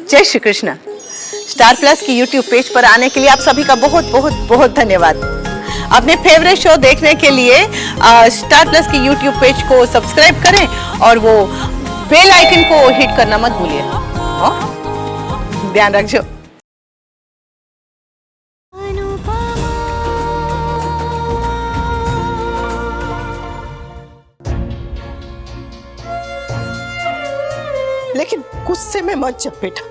जय Shri Krishna. Star plus की YouTube page पर आने के लिए आप सभी का बहुत बहुत बहुत धन्यवाद। अपने फेवरेट शो देखने के लिए स्टार प्लस की यूट्यूब पेज को सब्सक्राइब करें और वो बेल आइकन को हिट करना मत भूलिए। ध्यान रखिए। लेकिन गुस्से में मत जा बेटा,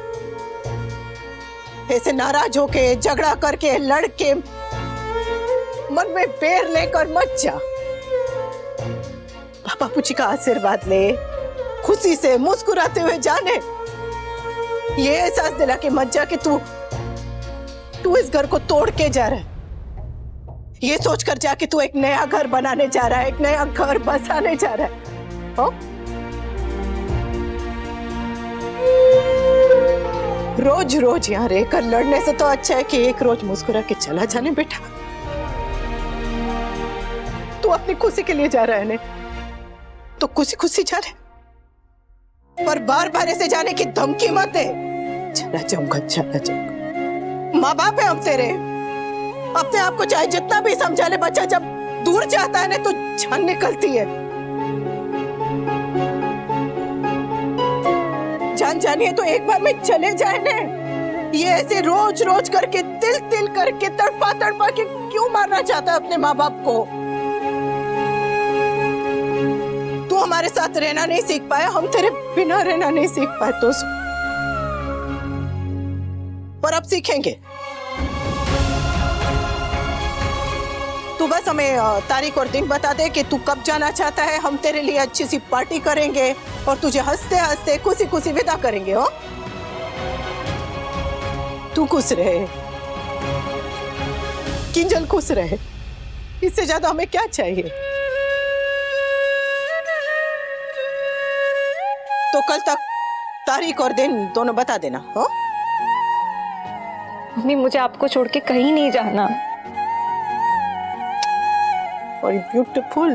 ऐसे नाराज होके झगड़ा करके लड़के मन में बैर लेकर मत जा। बापू जी का आशीर्वाद ले, खुशी से मुस्कुराते हुए जाने। ये एहसास दिला के मत जा कि तू इस घर को तोड़ के जा रहा है। ये सोचकर जा कि तू एक नया घर बनाने जा रहा है, एक नया घर बसाने जा रहा है। हो? रोज रोज यहाँ रहकर लड़ने से तो अच्छा है कि एक रोज मुस्कुरा के चला जाने बेटा। तू अपनी खुशी के लिए जा रहा है ने, तो खुशी खुशी जा रहे, पर बार बार ऐसे जाने की धमकी मत दे। चला जाऊंगा, चला जाऊंगा। माँ बाप है हम तेरे, अपने आप को चाहे जितना भी समझा ले, बच्चा जब दूर जाता है ना तो जान निकलती है। जान जानिए तो एक बार में चले जाए ने। ये ऐसे रोज रोज करके तिल तिल करके तड़पा तड़पा के क्यों मारना चाहता है अपने माँ बाप को? तू हमारे साथ रहना नहीं सीख पाया, हम तेरे बिना रहना नहीं सीख पाए, तो पर अब सीखेंगे। तू बस हमें तारीख और दिन बता दे कि तू कब जाना चाहता है। हम तेरे लिए अच्छी सी पार्टी करेंगे और तुझे हंसते हंसते खुशी खुशी विदा करेंगे। हो, तू खुश रहे, किंजल खुश रहे, इससे ज्यादा हमें क्या चाहिए? तो कल तक तारीख और दिन दोनों बता देना। हो? मम्मी, मुझे आपको छोड़ के कहीं नहीं जाना। और ब्यूटीफुल,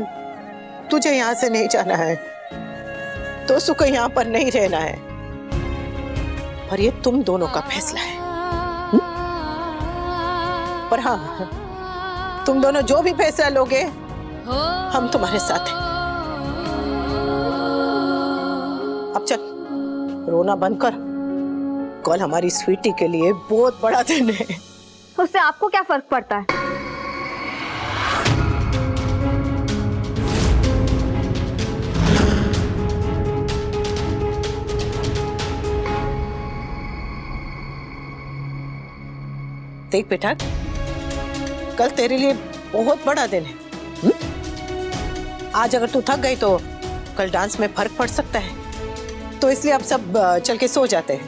तुझे यहाँ से नहीं जाना है, दोस्तों को यहाँ पर नहीं रहना है, और ये तुम दोनों का फैसला है। पर हाँ, तुम दोनों जो भी फैसला लोगे, हम तुम्हारे साथ हैं। अब चल, रोना बंद कर। कल हमारी स्वीटी के लिए बहुत बड़ा दिन है। उससे आपको क्या फर्क पड़ता है? देख बेटा, कल तेरे लिए बहुत बड़ा दिन है। आज अगर तू थक गई तो कल डांस में फर्क पड़ सकता है, तो इसलिए अब सब चल के सो जाते हैं।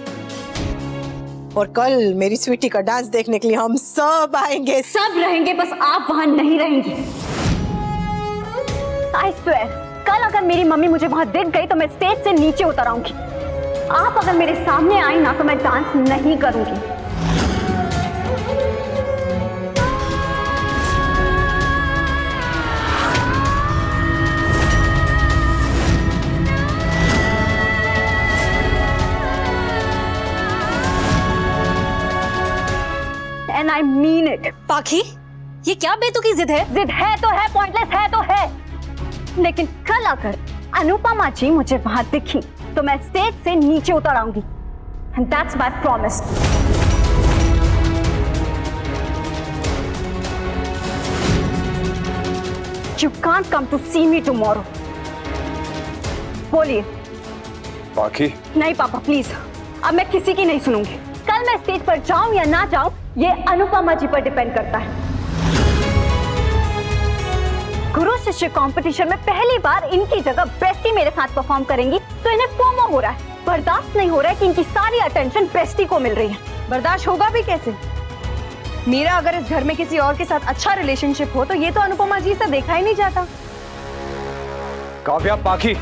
और कल मेरी स्वीटी का डांस देखने के लिए हम सब आएंगे। सब रहेंगे, बस आप वहां नहीं रहेंगी। I swear, कल अगर मेरी मम्मी मुझे वहां दिख गई तो मैं स्टेज से नीचे उतर आऊंगी। आप अगर मेरे सामने आई ना तो मैं डांस नहीं करूंगी। And I mean it. पाखी, ये क्या बेतुकी जिद है? जिद है तो है, पॉइंटलेस है तो है। लेकिन कल अगर अनुपमा जी मुझे वहां दिखी तो मैं स्टेज से नीचे उतर आऊंगी। And that's my promise. You can't come to see me tomorrow. बोलिए। पाखी, नहीं पापा, प्लीज, अब मैं किसी की नहीं सुनूंगी। कल मैं स्टेज पर जाऊं या ना जाऊं, ये अनुपमा जी पर डिपेंड करता है। गुरु शिष्य कंपटीशन में पहली बार इनकी जगह बेस्टी मेरे साथ परफॉर्म करेंगी, तो इन्हें फोमो हो रहा है। बर्दाश्त नहीं हो रहा है कि इनकी सारी अटेंशन बेस्टी को मिल रही है। बर्दाश्त होगा भी कैसे? मीरा अगर इस घर में किसी और के साथ अच्छा रिलेशनशिप हो तो ये तो अनुपमा जी से देखा ही नहीं जाता। काव्या, पाखी,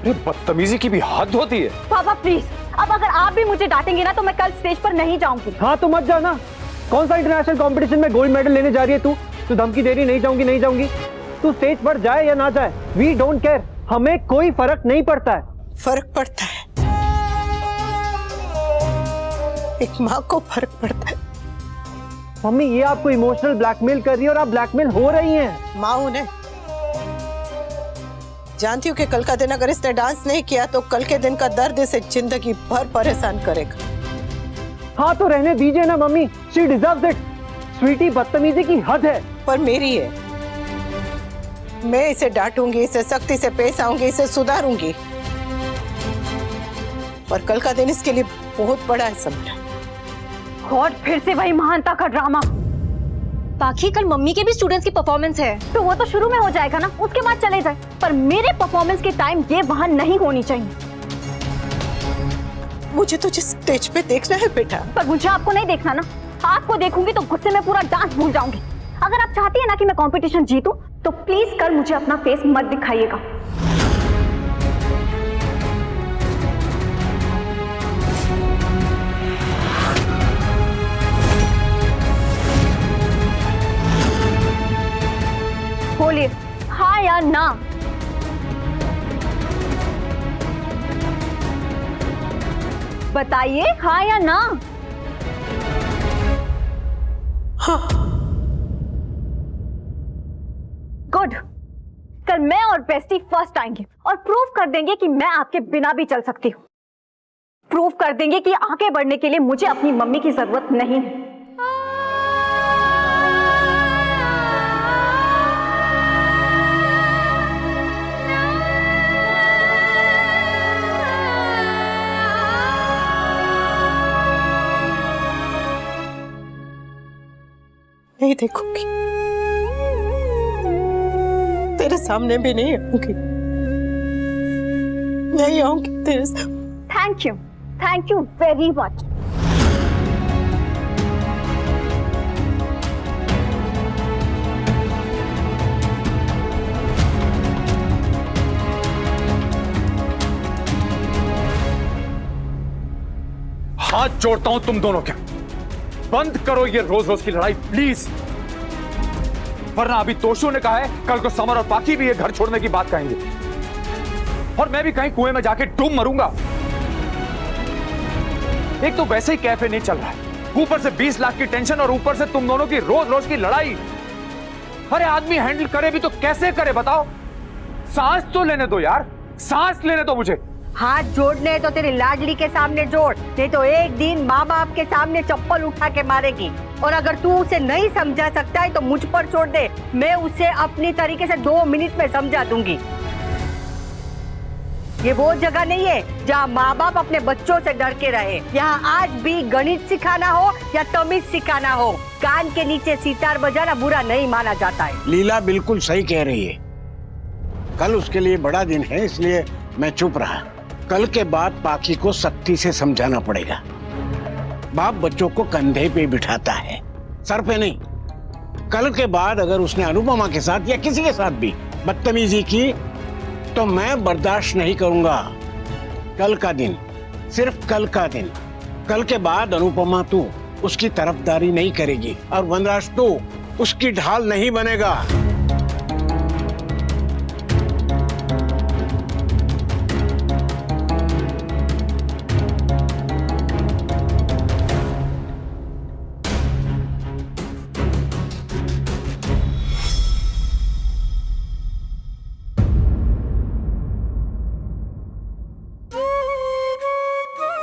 बदतमीजी की भी हद होती है। पापा प्लीज, अब अगर आप भी मुझे डांटेंगे ना तो मैं कल स्टेज पर नहीं जाऊंगी। हाँ तो मत जाना। कौन सा इंटरनेशनल कंपटीशन में गोल्ड मेडल लेने जा रही है तू धमकी दे रही नहीं जाऊंगी नहीं जाऊंगी। तू स्टेज पर जाए या ना जाए, वी डोंट केयर, हमें कोई फर्क नहीं पड़ता है। फर्क पड़ता है, एक माँ को फर्क पड़ता है। मम्मी ये आपको इमोशनल ब्लैकमेल कर रही है और आप ब्लैकमेल हो रही हैं। माँ हूं ने जानती हूँ कि कल का दिन अगर इसने डांस नहीं किया तो कल के दिन का दर्द इसे जिंदगी भर परेशान करेगा। हाँ तो रहने दीजिए ना mummy, she deserves it. Sweetie बदतमीजी की हद है। पर मेरी है, मैं इसे डांटूंगी, इसे सख्ती से पेश आऊंगी, इसे सुधारूंगी। पर कल का दिन इसके लिए बहुत बड़ा है समीरा। गॉड, फिर से वही महानता का ड्रामा। पाखी, कल मम्मी के भी स्टूडेंट्स की परफॉर्मेंस है। तो वो तो शुरू में हो जाएगा ना, उसके बाद चले जाए। पर मेरे परफॉर्मेंस के टाइम ये वहां नहीं होनी चाहिए। मुझे तुझे स्टेज पे देखना है बेटा। पर मुझे आपको नहीं देखना ना। आपको देखूंगी तो गुस्से में पूरा डांस भूल जाऊंगी। अगर आप चाहती है ना कि मैं कंपटीशन जीतूं, तो प्लीज कल मुझे अपना फेस मत दिखाइएगा। बोलिए हाँ या ना। बताइए हाँ या ना। हाँ। गुड। कल मैं और बेस्टी फर्स्ट आएंगे और प्रूव कर देंगे कि मैं आपके बिना भी चल सकती हूँ। प्रूव कर देंगे कि आगे बढ़ने के लिए मुझे अपनी मम्मी की जरूरत नहीं है। नहीं देखूंगी, तेरे सामने भी नहीं आऊंगी, नहीं आऊंगी तेरे सामने। Thank you very much. हाथ जोड़ता हूं तुम दोनों के, बंद करो ये रोज रोज की लड़ाई प्लीज। वरना अभी तोशु ने कहा है कल को समर और पाखी भी ये घर छोड़ने की बात कहेंगे और मैं भी कहीं कुएं में जाके डूब मरूंगा। एक तो वैसे ही कैफे नहीं चल रहा है, ऊपर से 20 लाख की टेंशन और ऊपर से तुम दोनों की रोज रोज की लड़ाई। अरे आदमी हैंडल करे भी तो कैसे करे बताओ? सांस तो लेने दो यार, सांस लेने दो मुझे। हाथ जोड़ने तो तेरी लाडली के सामने जोड़, नहीं तो एक दिन माँ बाप के सामने चप्पल उठा के मारेगी। और अगर तू उसे नहीं समझा सकता है तो मुझ पर छोड़ दे, मैं उसे अपनी तरीके से 2 मिनट में समझा दूंगी। ये वो जगह नहीं है जहाँ माँ बाप अपने बच्चों से डर के रहे। यहाँ आज भी गणित सिखाना हो या तमीज सिखाना हो, कान के नीचे सितार बजाना बुरा नहीं माना जाता है। लीला बिल्कुल सही कह रही है। कल उसके लिए बड़ा दिन है, इसलिए मैं चुप रहा। कल के बाद पाखी को सख्ती से समझाना पड़ेगा। बाप बच्चों को कंधे पे बिठाता है, सर पे नहीं। कल के बाद अगर उसने अनुपमा के साथ या किसी के साथ भी बदतमीजी की तो मैं बर्दाश्त नहीं करूंगा। कल का दिन, सिर्फ कल का दिन। कल के बाद अनुपमा तू उसकी तरफदारी नहीं करेगी और वनराज तू उसकी ढाल नहीं बनेगा।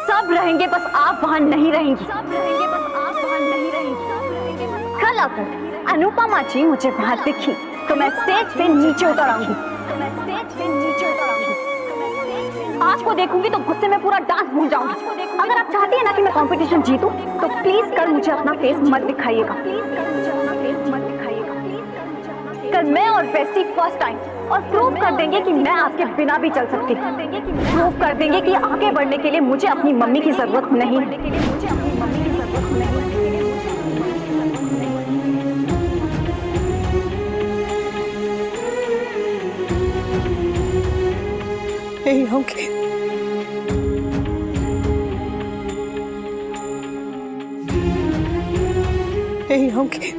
सब रहेंगे बस आप वहां नहीं रहेंगी। सब रहेंगे बस आप वहां नहीं रहेंगी। कल अगर अनुपमा जी मुझे वहां दिखी तो मैं स्टेज से नीचे उतर आऊंगी। आपको देखूंगी तो गुस्से में पूरा डांस भूल जाऊंगी। अगर आप चाहती है ना कि मैं कंपटीशन जीतूं, तो प्लीज कल मुझे अपना फेस मत दिखाइएगा। कल मैं और बेस्टी फर्स्ट टाइम और प्रूव कर देंगे कि मैं आपके बिना भी चल सकती हूँ। प्रूव कर देंगे कि आगे बढ़ने के लिए मुझे अपनी मम्मी की जरूरत नहीं है। नहीं होंगे, नहीं होंगे,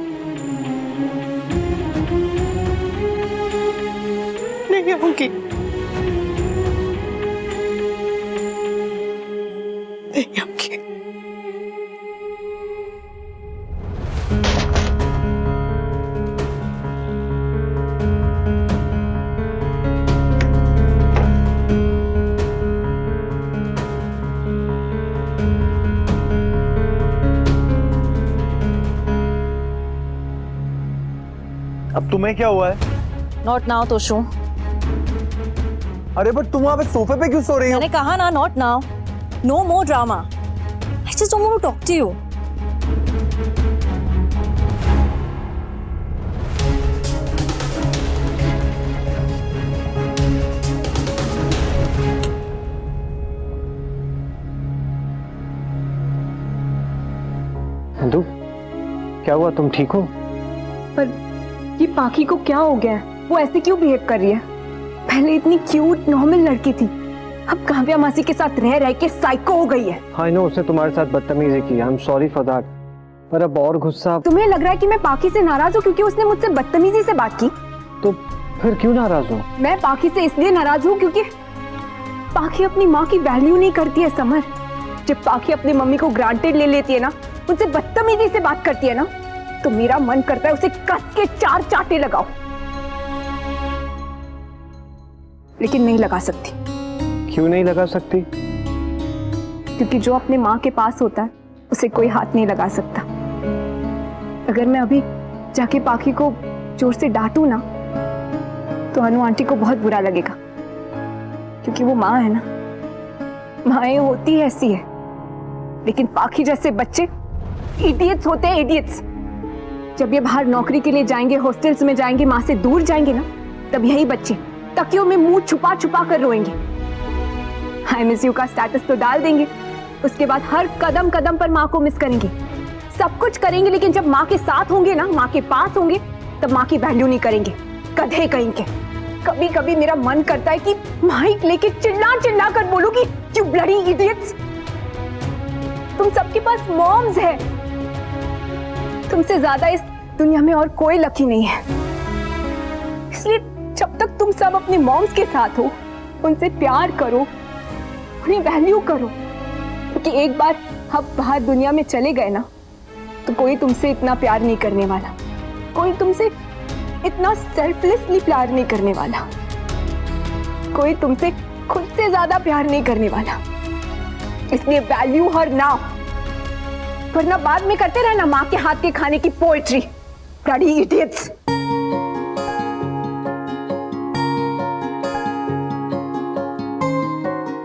नहीं होंगी, नहीं होंगी। अब तुम्हें क्या हुआ है? Not now Toshu. अरे बट तुम वहां पे सोफे पे क्यों सो रही हो? मैंने कहा ना not now, no more drama. I just don't want to talk to you. Nandu, क्या हुआ? तुम ठीक हो? पर ये पाखी को क्या हो गया है? वो ऐसे क्यों बिहेव कर रही है? पहले इतनी क्यूट नॉर्मल लड़की थी, अब काव्या मासी के साथ रह रह के साइको हो गई है। आई नो उसने तुम्हारे साथ बदतमीजी की, I am sorry for that. पर अब और गुस्सा। तुम्हें लग रहा है कि मैं पाखी से नाराज हूँ क्योंकि उसने मुझसे बदतमीजी से बात की? तो फिर क्यों नाराज हो? मैं पाखी से इसलिए नाराज हूँ क्योंकि पाखी अपनी माँ की वैल्यू नहीं करती है समर। जब पाखी अपनी मम्मी को ग्रांटेड ले लेती है ना, उनसे बदतमीजी से बात करती है ना, तो मेरा मन करता है उसे कस के 4 चांटे लगाओ, लेकिन नहीं लगा सकती। क्यों नहीं लगा सकती? क्योंकि जो अपने माँ के पास होता है उसे कोई हाथ नहीं लगा सकता। अगर मैं अभी जाके पाखी को जोर से डांटू ना, तो अनु आंटी को बहुत बुरा लगेगा, क्योंकि वो माँ है ना, माएं होती है ऐसी है। लेकिन पाखी जैसे बच्चे इडियट्स होते हैं, इडियट्स। जब ये बाहर नौकरी के लिए जाएंगे, हॉस्टल्स में जाएंगे, माँ से दूर जाएंगे ना, तब यही बच्चे तकियों में मुंह छुपा छुपा कर रोएंगे। आई मिस यू का स्टेटस तो डाल देंगे, उसके बाद हर कदम कदम पर माँ को मिस करेंगे, सब कुछ करेंगे, लेकिन जब माँ के साथ होंगे ना, माँ के पास होंगे, तब माँ की वैल्यू नहीं करेंगे, गधे कहेंगे। कभी कभी मेरा मन करता है कि माइक लेके चिल्ला चिल्ला कर बोलूं कि यू ब्लडी इडियट्स, तुम सबके पास मॉम्स है, तुमसे ज्यादा इस दुनिया में और कोई लकी नहीं है। इसलिए जब तक तुम सब अपने मॉम्स के साथ हो, उनसे प्यार करो, उन्हें वैल्यू करो, क्योंकि एक बार हम बाहर दुनिया में चले गए ना, तो कोई तुमसे इतना प्यार नहीं करने वाला, कोई तुमसे इतना सेल्फलेसली प्यार नहीं करने वाला, कोई तुमसे खुद से ज्यादा प्यार नहीं करने वाला। इसलिए वैल्यू हर नाउ, वरना बाद में करते रहना माँ के हाथ के खाने की पोएट्री। Bloody idiots.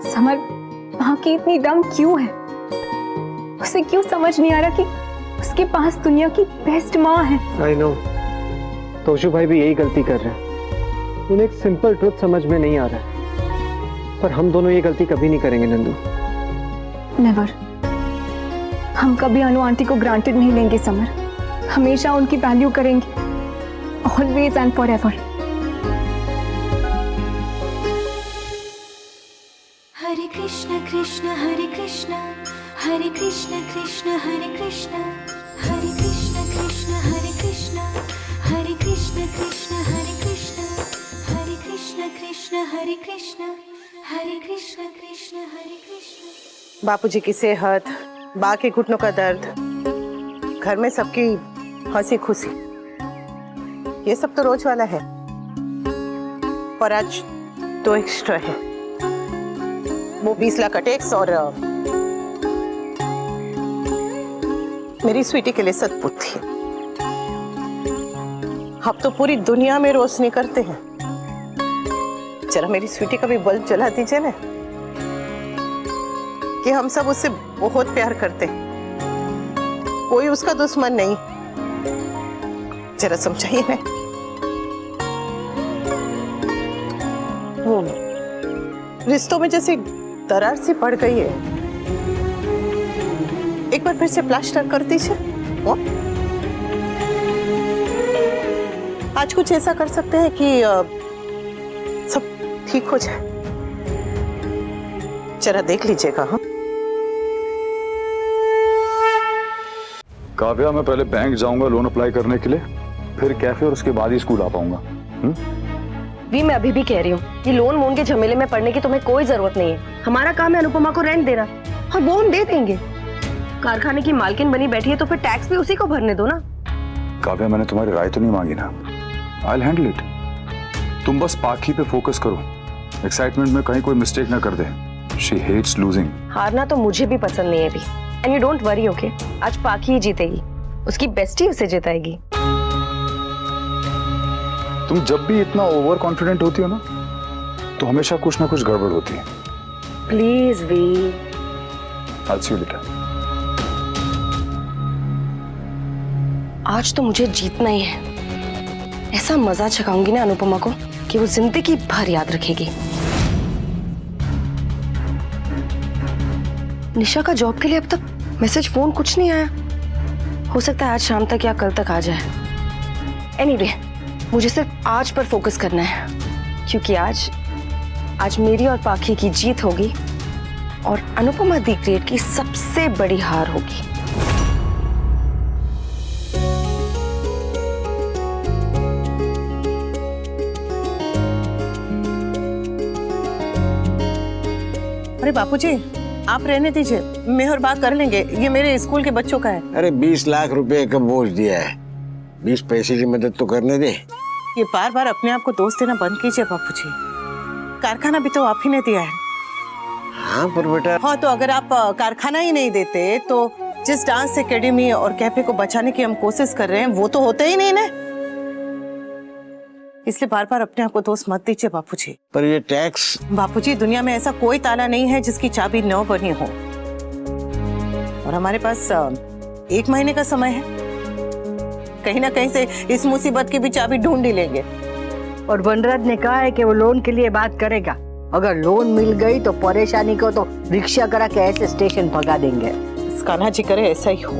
समर, माँ की इतनी डम क्यों है? उसे क्यों समझ नहीं आ रहा कि उसके पास दुनिया की बेस्ट माँ है? आई नो तोशु भाई भी यही गलती कर रहे हैं, उन्हें एक सिंपल ट्रुथ समझ में नहीं आ रहा है, पर हम दोनों ये गलती कभी नहीं करेंगे नंदू। नेवर। हम कभी अनु आंटी को ग्रांटेड नहीं लेंगे समर, हमेशा उनकी वैल्यू करेंगे, ऑलवेज एंड फॉर एवर। हरे कृष्ण कृष्ण हरे कृष्ण, हरे कृष्ण कृष्ण हरे कृष्ण, हरे कृष्ण कृष्ण हरे कृष्ण, हरे कृष्ण कृष्ण हरे कृष्ण, हरे कृष्ण कृष्ण हरे कृष्ण, हरे कृष्ण कृष्ण हरे कृष्ण। बापूजी की सेहत, बा के घुटनों का दर्द, घर में सबकी हंसी खुशी, ये सब तो रोज वाला है, और आज तो एक्स्ट्रा है। वो 20 लाख का टैक्स और मेरी स्वीटी के लिए सतपुत थी। अब तो पूरी दुनिया में रोशनी करते हैं। जरा मेरी स्वीटी का भी बल्ब जला दीजिए ना, कि हम सब उससे बहुत प्यार करते हैं, कोई उसका दुश्मन नहीं। जरा समझाइए ना। वो रिश्तों में जैसे दरार सी पड़ गई है, एक बार फिर से प्लास्टर कर दीजिए। आज कुछ ऐसा कर सकते हैं कि सब ठीक हो जाए। जरा देख लीजिएगा। हाँ काव्या, मैं पहले बैंक जाऊंगा लोन अप्लाई करने के लिए, फिर कैफे और उसके बाद ही स्कूल आ पाऊंगा। भी मैं अभी भी कह रही हूँ, ये लोन वोन के झमेले में पड़ने की तुम्हें कोई जरूरत नहीं है। हमारा काम है अनुपमा को रेंट देना, और वो हम दे देंगे। कारखाने की मालकिन बनी बैठी है तो फिर टैक्स भी उसी को भरने दो ना। काव्या, मैंने तुम्हारी राय तो नहीं मांगी ना, आई विल हैंडल इट। तुम बस पाखी पे फोकस करो, एक्साइटमेंट में कहीं कोई मिस्टेक ना कर दे। She hates losing. हारना तो मुझे भी पसंद नहीं है अभी, and you don't worry, okay? आज पाखी ही जीतेगी, उसकी बेस्टी उसे जिताएगी। तुम जब भी इतना ओवर कॉन्फिडेंट होती हो ना, तो हमेशा कुछ ना कुछ गड़बड़ होती है। प्लीज वी। I'll see you later. आज तो मुझे जीतना ही है। ऐसा मजा चखाऊंगी ना अनुपमा को कि वो जिंदगी भर याद रखेगी। निशा का जॉब के लिए अब तक मैसेज फोन कुछ नहीं आया। हो सकता है आज शाम तक या कल तक आ जाए। एनीवे, मुझे सिर्फ आज पर फोकस करना है, क्योंकि आज मेरी और पाखी की जीत होगी और अनुपमा दी ग्रेट की सबसे बड़ी हार होगी। अरे बापूजी, आप रहने दीजिए, मैं और बात कर लेंगे। ये मेरे स्कूल के बच्चों का है। अरे 20 लाख रुपए का बोझ दिया है, 20 पैसे की मदद तो करने दे। ये बार बार अपने आप को दोष देना बंद कीजिए बापूजी। कारखाना भी तो आप ही ने दिया है। हाँ पर बेटा। हाँ, तो अगर आप कारखाना ही नहीं देते तो जिस डांस एकेडमी और कैफे को बचाने की हम कोशिश कर रहे हैं वो तो होते ही नहीं ना। इसलिए बार बार अपने आप को दोष मत दीजिए बापूजी। पर ये टैक्स। बापूजी, दुनिया में ऐसा कोई ताला नहीं है जिसकी चाबी न बनी हो, और हमारे पास 1 महीने का समय है। कहीं ना कहीं से इस मुसीबत की भी चाबी ढूंढ ही लेंगे। और वनराज ने कहा है कि वो लोन के लिए बात करेगा। अगर लोन मिल गई तो परेशानी को तो रिक्शा करा के ऐसे स्टेशन भगा देंगे। कान्हा जी करे ऐसा ही हो।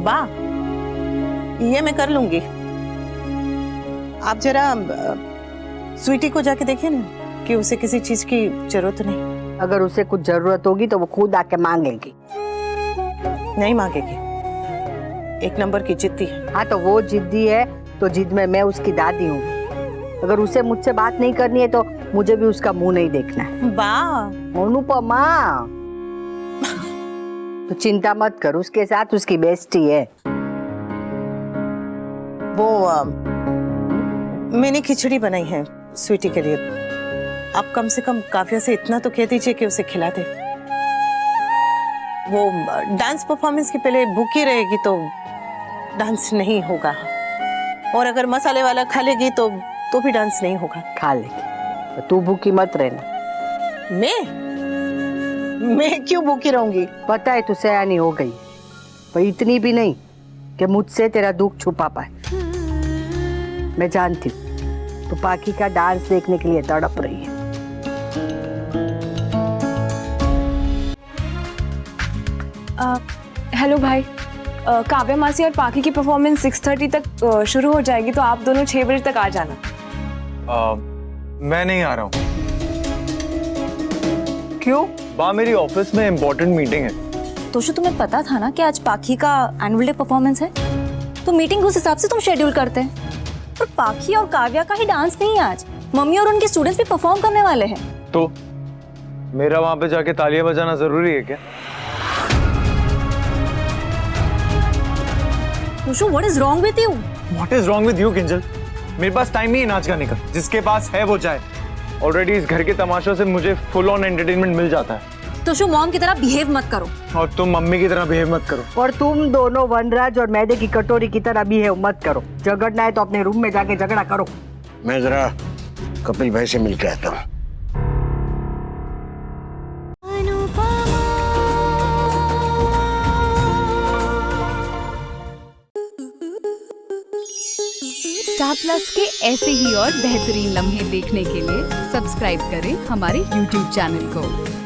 बा, ये मैं कर लूंगी। आप जरा स्वीटी को जाके देखिए ना कि उसे किसी चीज की जरूरत नहीं। अगर उसे कुछ जरूरत होगी तो वो खुद आके मांगेगी। नहीं मांगेगी, 1 नंबर की जिद्दी है। हाँ, तो वो जिद्दी है तो जिद में मैं उसकी दादी हूँ। अगर उसे मुझसे बात नहीं करनी है तो मुझे भी उसका मुंह नहीं देखना है। बा, अनुपमा, तो चिंता मत कर, उसके साथ उसकी बेस्टी है। वो मैंने खिचड़ी बनाई है स्वीटी के लिए। आप कम से कम काव्या से इतना तो कह दीजिए कि उसे खिला दे। वो डांस परफॉर्मेंस की पहले भूखी रहेगी तो डांस नहीं होगा, और अगर मसाले वाला खा लेगी तो भी डांस नहीं होगा। खा लेगी तो तू भूखी मत रहना। मैं क्यों भूखी रहूंगी? पता है तू सयानी हो गई, पर इतनी भी नहीं कि मुझसे तेरा दुख छुपा पाए। मैं जानती हूँ तू पाखी का डांस देखने के लिए तड़प रही है। हेलो भाई, काव्या मासी और पाखी की परफॉर्मेंस 6:30 तक शुरू हो जाएगी, तो आप दोनों 6 बजे तक आ जाना। मैं नहीं आ रहा हूँ। क्यों? बा, मेरी ऑफिस में इम्पोर्टेंट मीटिंग है। तोशु, तुम्हें पता था ना कि आज पाखी का एनुअल डे परफॉर्मेंस है, तो मीटिंग उस हिसाब से तुम शेड्यूल करते हैं। पर पाखी और काव्या का ही डांस नहीं है आज, मम्मी और उनके स्टूडेंट्स भी परफॉर्म करने वाले हैं। तो मेरा वहां पे जाके तालियां बजाना जरूरी है क्या? Toshu, what is wrong with you? What is wrong with you Kinjal? मेरे पास टाइम नहीं है नाच गाने का। जिसके पास है वो जाए। ऑलरेडी इस घर के तमाशों से मुझे फुल ऑन एंटरटेनमेंट मिल जाता है। तोशु, मॉम की तरह बिहेव मत करो। और तुम मम्मी की तरह बिहेव मत करो। और तुम दोनों वनराज और मैदे की कटोरी की तरह बिहेव मत करो। झगड़ना है तो अपने रूम में जाके झगड़ा करो। मैं जरा कपिल भाई से मिल के आता हूँ। स्टार प्लस के ऐसे ही और बेहतरीन लम्हे देखने के लिए सब्सक्राइब करें हमारे YouTube चैनल को।